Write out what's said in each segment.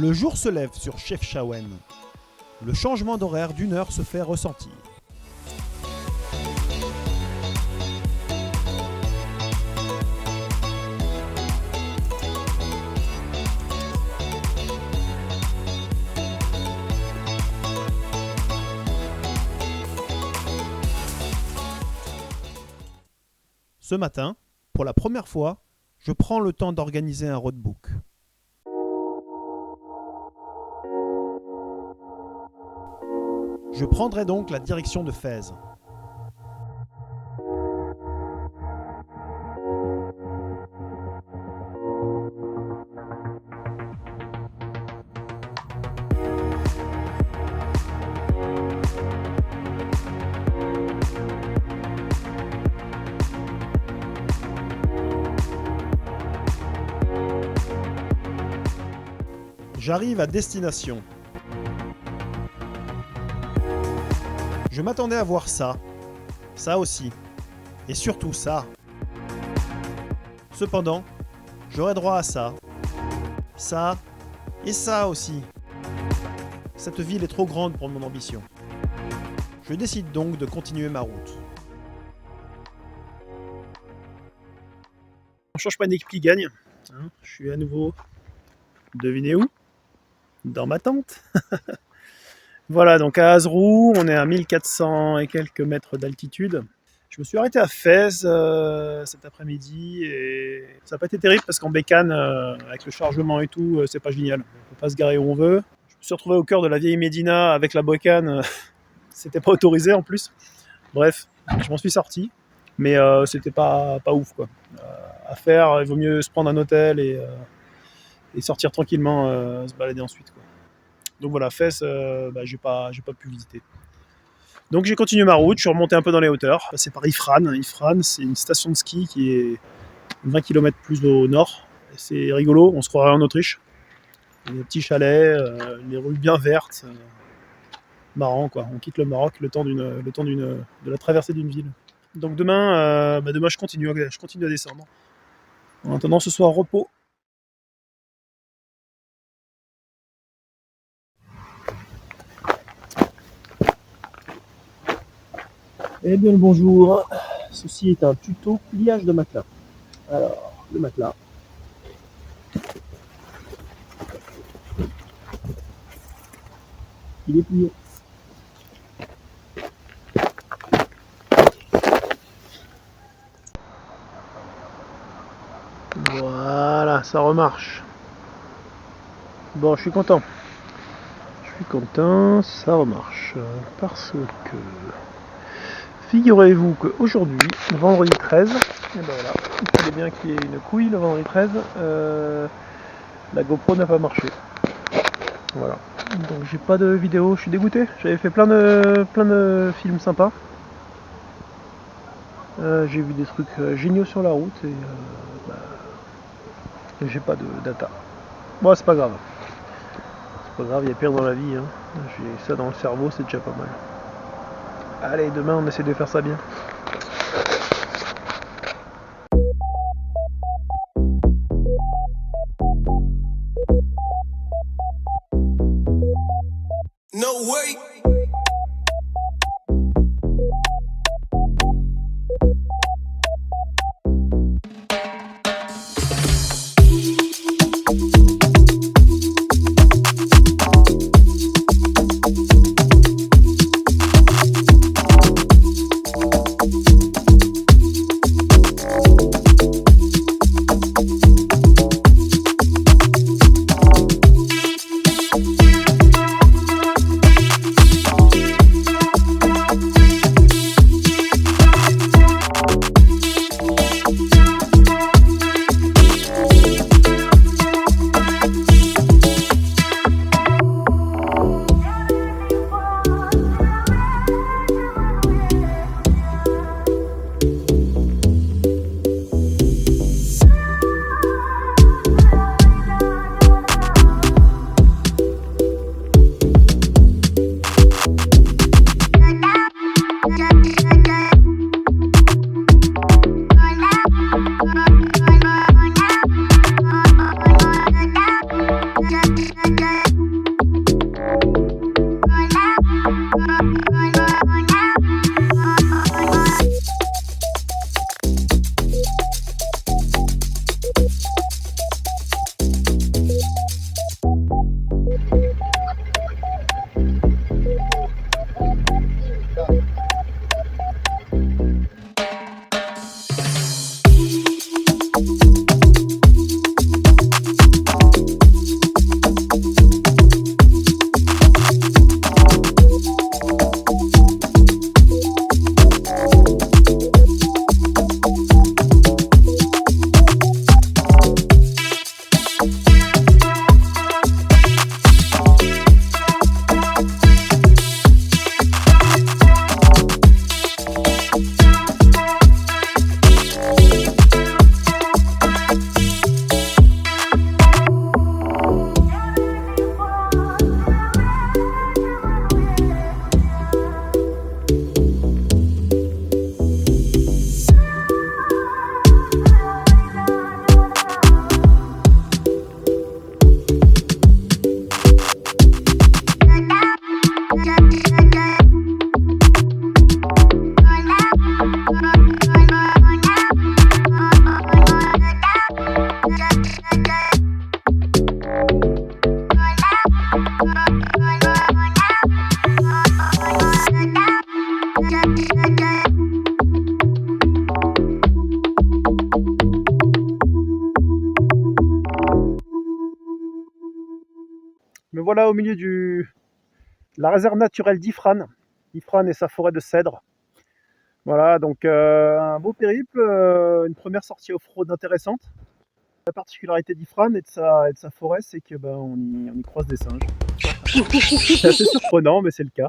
Le jour se lève sur Chefchaouen. Le changement d'horaire d'1 heure se fait ressentir. Ce matin, pour la première fois, je prends le temps d'organiser un roadbook. Je prendrai donc la direction de Fès. J'arrive à destination. Je m'attendais à voir ça aussi, et surtout ça. Cependant, j'aurai droit à ça et ça aussi. Cette ville est trop grande pour mon ambition. Je décide donc de continuer ma route. On change pas d'équipe qui gagne. Je suis à nouveau, devinez où ? Dans ma tente. Voilà, donc à Azrou, on est à 1400 et quelques mètres d'altitude. Je me suis arrêté à Fès cet après-midi et ça n'a pas été terrible parce qu'en bécane, avec le chargement et tout, c'est pas génial. On peut pas se garer où on veut. Je me suis retrouvé au cœur de la vieille Médina avec la bécane, c'était pas autorisé en plus. Bref, je m'en suis sorti, mais c'était pas ouf quoi. À faire, il vaut mieux se prendre un hôtel et sortir tranquillement, se balader ensuite quoi. Donc voilà, Fès, j'ai pas pu visiter. Donc j'ai continué ma route, je suis remonté un peu dans les hauteurs. C'est par Ifrane. Ifrane, c'est une station de ski qui est 20 km plus au nord. C'est rigolo, on se croirait en Autriche. Il y a des petits chalets, les rues bien vertes. Marrant quoi, on quitte le Maroc le temps de la traversée d'une ville. Donc demain je continue à descendre. En attendant ce soir, repos. Eh bien le bonjour, ceci est un tuto pliage de matelas. Alors, le matelas. Il est plié. Voilà, ça remarche. Bon, je suis content, ça remarche. Parce que... figurez-vous qu'aujourd'hui, le vendredi 13, et ben voilà, il fallait bien qu'il y ait une couille le vendredi 13, la GoPro n'a pas marché. Voilà. Donc j'ai pas de vidéo, je suis dégoûté. J'avais fait plein de films sympas. J'ai vu des trucs géniaux sur la route et j'ai pas de data. Bon, c'est pas grave. C'est pas grave, il y a pire dans la vie. J'ai ça dans le cerveau, c'est déjà pas mal. Allez, demain on essaie de faire ça bien. No way. voilà au milieu de la réserve naturelle d'Ifrane. Ifrane et sa forêt de cèdres. Voilà, donc un beau périple, une première sortie off-road intéressante. La particularité d'Ifrane et de sa forêt, c'est que on y croise des singes. C'est assez surprenant, mais c'est le cas.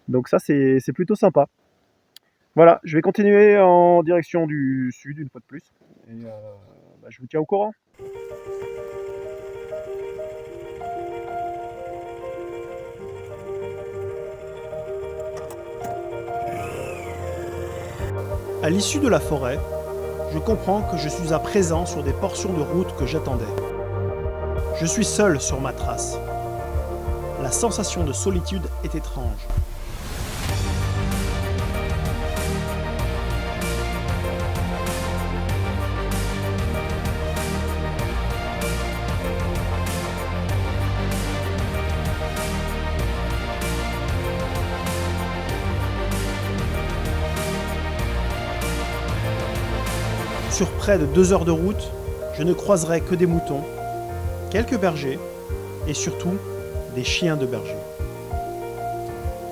Donc ça, c'est plutôt sympa. Voilà, je vais continuer en direction du sud une fois de plus. Et je vous tiens au courant. À l'issue de la forêt, je comprends que je suis à présent sur des portions de route que j'attendais. Je suis seul sur ma trace. La sensation de solitude est étrange. Sur près de 2 heures de route, je ne croiserai que des moutons, quelques bergers et surtout des chiens de berger,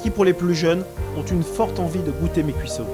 qui pour les plus jeunes ont une forte envie de goûter mes cuissots.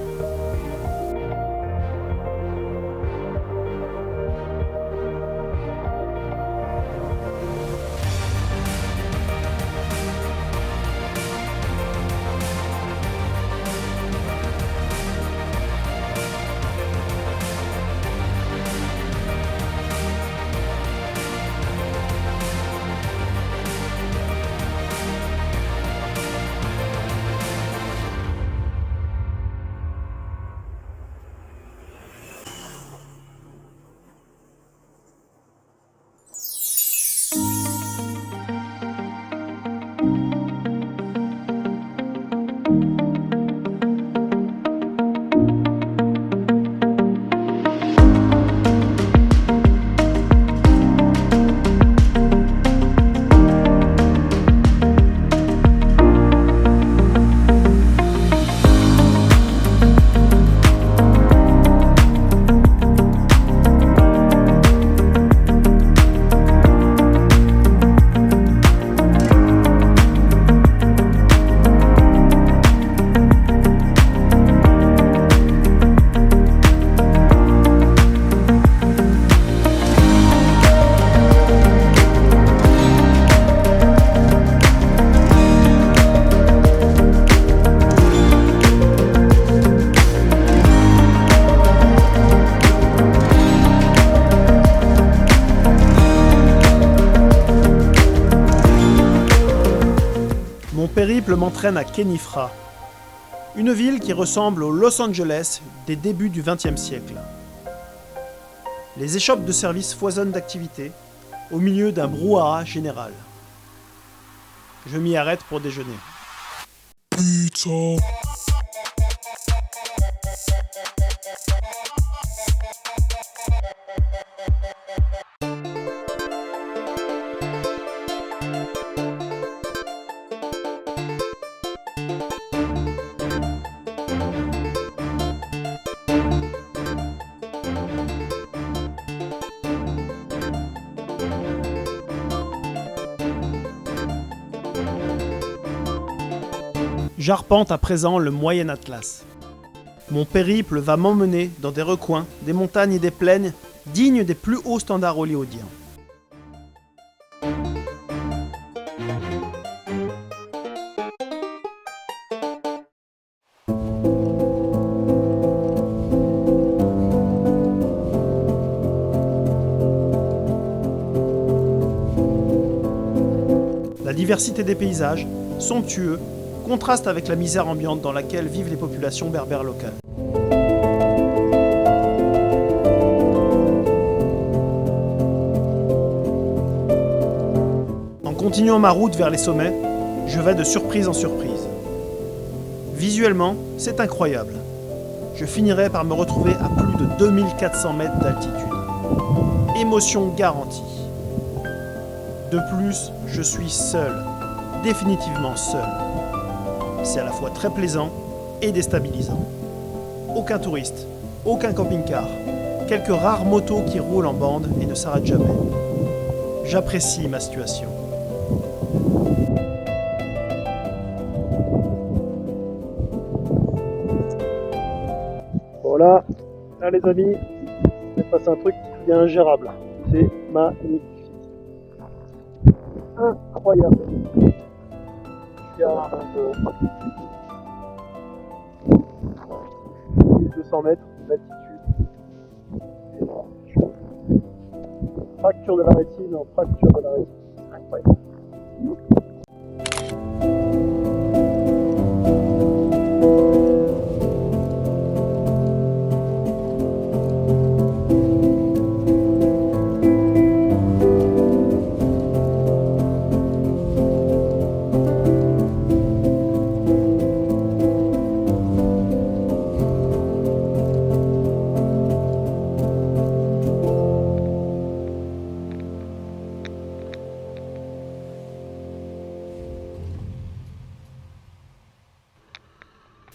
Mon périple m'entraîne à Khénifra, une ville qui ressemble au Los Angeles des débuts du XXe siècle. Les échoppes de service foisonnent d'activités au milieu d'un brouhaha général. Je m'y arrête pour déjeuner. Pizza. J'arpente à présent le Moyen Atlas. Mon périple va m'emmener dans des recoins, des montagnes et des plaines dignes des plus hauts standards hollywoodiens. La diversité des paysages, somptueux, contraste avec la misère ambiante dans laquelle vivent les populations berbères locales. En continuant ma route vers les sommets, je vais de surprise en surprise. Visuellement, c'est incroyable. Je finirai par me retrouver à plus de 2400 mètres d'altitude. Émotion garantie. De plus, je suis seul, définitivement seul. C'est à la fois très plaisant et déstabilisant. Aucun touriste, aucun camping-car, quelques rares motos qui roulent en bande et ne s'arrêtent jamais. J'apprécie ma situation. Voilà, là les amis, il se passe un truc qui devient ingérable. C'est magnifique. Incroyable. Je suis à 1200 mètres d'altitude. Fracture de la rétine en fracture de la rétine. Incroyable.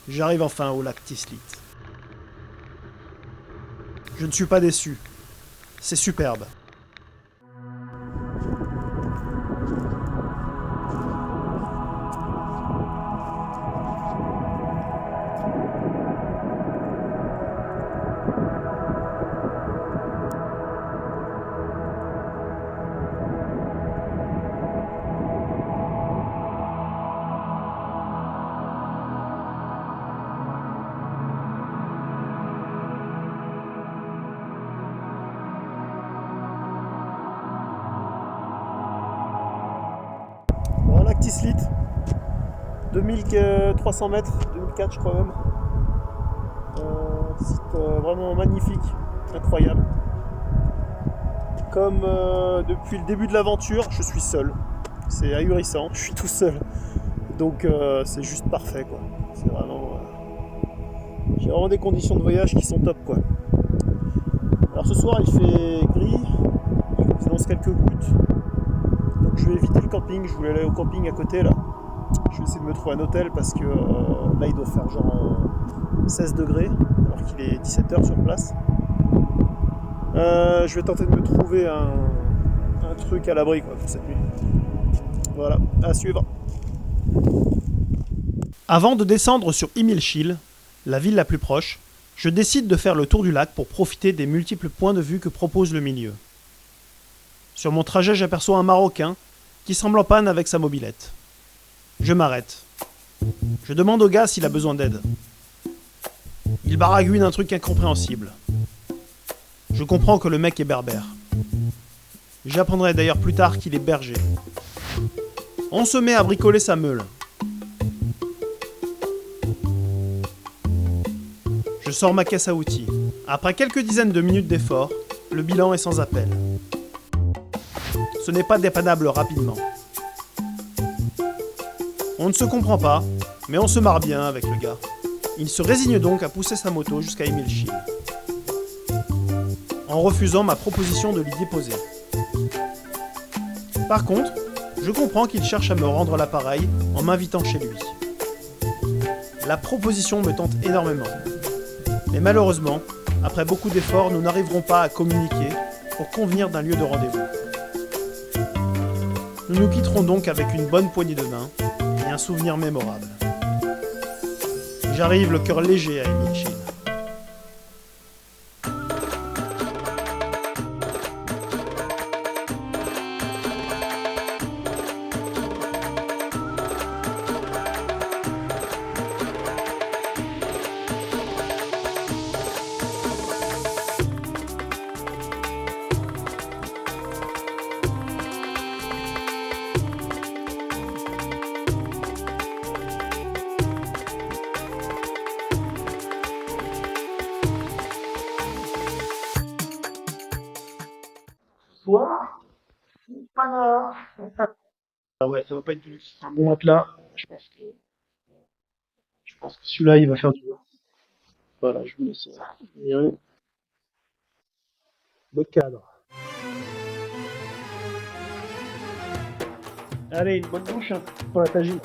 J'arrive enfin au lac Tislit. Je ne suis pas déçu. C'est superbe. Bon, lac Tislit, 2300 mètres, 2004 je crois même. Site vraiment magnifique, incroyable. Comme depuis le début de l'aventure, je suis seul. C'est ahurissant, je suis tout seul. Donc c'est juste parfait quoi. C'est vraiment. J'ai vraiment des conditions de voyage qui sont top quoi. Alors ce soir il fait gris, il lance quelques gouttes. Donc je vais éviter le camping, je voulais aller au camping à côté là. Je vais essayer de me trouver un hôtel parce que là il doit faire genre 16 degrés alors qu'il est 17h sur place. Je vais tenter de me trouver un truc à l'abri quoi pour cette nuit. Voilà, à suivre. Avant de descendre sur Imilchil, la ville la plus proche, je décide de faire le tour du lac pour profiter des multiples points de vue que propose le milieu. Sur mon trajet, j'aperçois un Marocain qui semble en panne avec sa mobilette. Je m'arrête. Je demande au gars s'il a besoin d'aide. Il baragouine un truc incompréhensible. Je comprends que le mec est berbère. J'apprendrai d'ailleurs plus tard qu'il est berger. On se met à bricoler sa meule. Je sors ma caisse à outils. Après quelques dizaines de minutes d'effort, le bilan est sans appel. Ce n'est pas dépannable rapidement. On ne se comprend pas, mais on se marre bien avec le gars. Il se résigne donc à pousser sa moto jusqu'à Imilchil, en refusant ma proposition de l'y déposer. Par contre, je comprends qu'il cherche à me rendre l'appareil en m'invitant chez lui. La proposition me tente énormément. Mais malheureusement, après beaucoup d'efforts, nous n'arriverons pas à communiquer pour convenir d'un lieu de rendez-vous. Nous nous quitterons donc avec une bonne poignée de main et un souvenir mémorable. J'arrive le cœur léger à Imilchil. Soir, pas ah ouais, ça va pas être un bon matelas. Je pense que celui-là, il va faire du bien. Voilà, je vous laisse admirer le cadre. Allez, une bonne douche hein, pour la tagine.